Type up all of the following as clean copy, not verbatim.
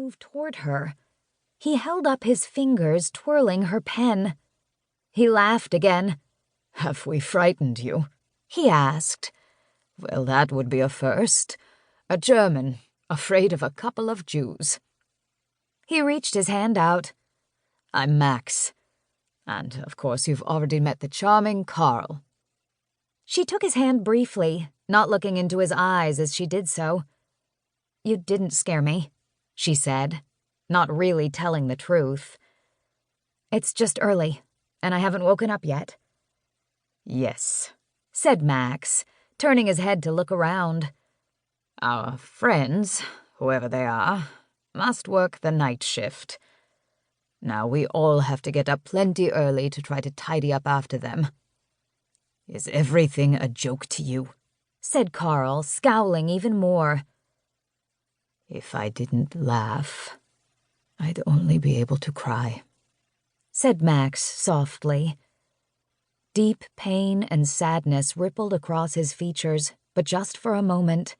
move toward her. He held up his fingers, twirling her pen. He laughed again. "Have we frightened you?" he asked. "Well, that would be a first. A German, afraid of a couple of Jews." He reached his hand out. "I'm Max. And, of course, you've already met the charming Karl." She took his hand briefly, not looking into his eyes as she did so. "You didn't scare me," she said, not really telling the truth. "It's just early, and I haven't woken up yet." "Yes," said Max, turning his head to look around. "Our friends, whoever they are, must work the night shift. Now we all have to get up plenty early to try to tidy up after them." "Is everything a joke to you?" said Karl, scowling even more. "If I didn't laugh, I'd only be able to cry," said Max softly. Deep pain and sadness rippled across his features, but just for a moment.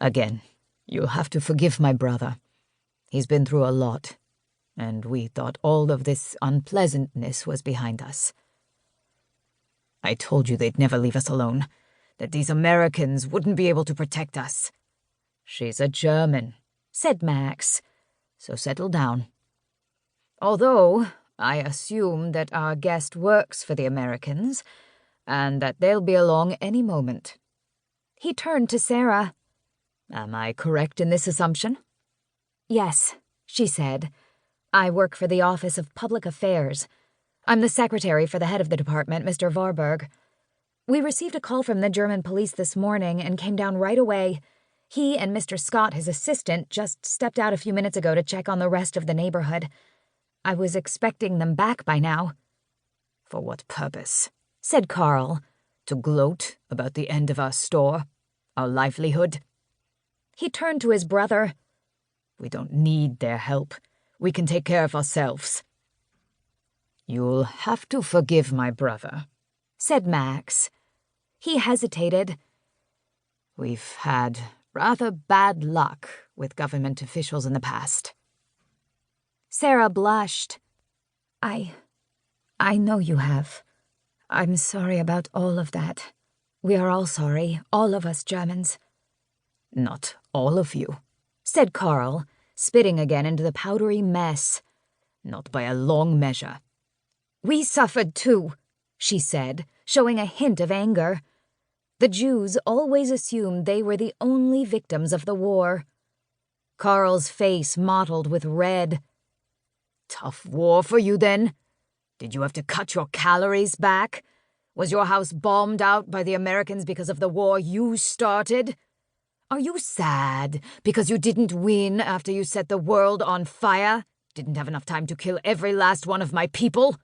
"Again, you'll have to forgive my brother. He's been through a lot, and we thought all of this unpleasantness was behind us. I told you they'd never leave us alone, that these Americans wouldn't be able to protect us." "She's a German," said Max. "So settle down. Although I assume that our guest works for the Americans, and that they'll be along any moment." He turned to Sara. "Am I correct in this assumption?" "Yes," she said. "I work for the Office of Public Affairs. I'm the secretary for the head of the department, Mr. Warburg. We received a call from the German police this morning and came down right away. He and Mr. Scott, his assistant, just stepped out a few minutes ago to check on the rest of the neighborhood. I was expecting them back by now." "For what purpose?" said Karl. "To gloat about the end of our store, our livelihood?" He turned to his brother. "We don't need their help. We can take care of ourselves." "You'll have to forgive my brother," said Max. He hesitated. "We've had rather bad luck with government officials in the past." Sara blushed. I know you have. I'm sorry about all of that. We are all sorry, all of us Germans." "Not all of you," said Karl, spitting again into the powdery mess. "Not by a long measure." "We suffered too," she said, showing a hint of anger. The Jews always assumed they were the only victims of the war. Karl's face mottled with red. "Tough war for you, then? Did you have to cut your calories back? Was your house bombed out by the Americans because of the war you started? Are you sad because you didn't win after you set the world on fire? Didn't have enough time to kill every last one of my people?"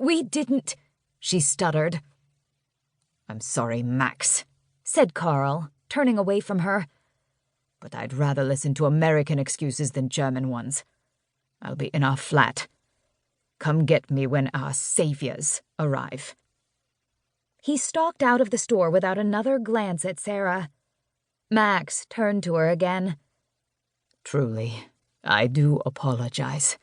We didn't, she stuttered. "I'm sorry, Max," said Karl, turning away from her. "But I'd rather listen to American excuses than German ones. I'll be in our flat. Come get me when our saviors arrive." He stalked out of the store without another glance at Sara. Max turned to her again. "Truly, I do apologize."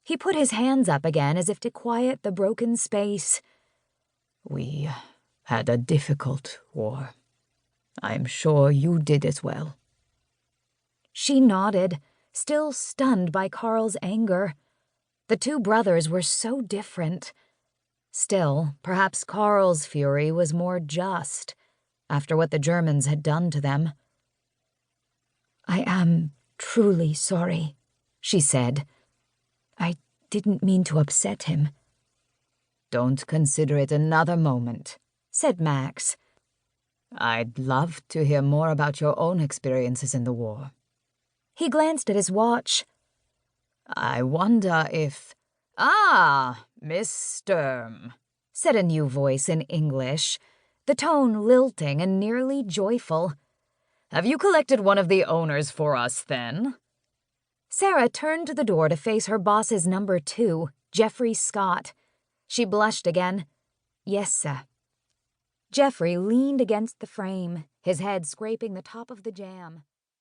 He put his hands up again as if to quiet the broken space. "We had a difficult war. I'm sure you did as well." She nodded, still stunned by Karl's anger. The two brothers were so different. Still, perhaps Karl's fury was more just, after what the Germans had done to them. "I am truly sorry," she said. "I didn't mean to upset him." "Don't consider it another moment," said Max. "I'd love to hear more about your own experiences in the war." He glanced at his watch. "I wonder if—" "Ah, Miss Sturm," said a new voice in English, the tone lilting and nearly joyful. "Have you collected one of the owners for us, then?" Sara turned to the door to face her boss's number 2, Jeffrey Scott. She blushed again. "Yes, sir." Jeffrey leaned against the frame, his head scraping the top of the jamb.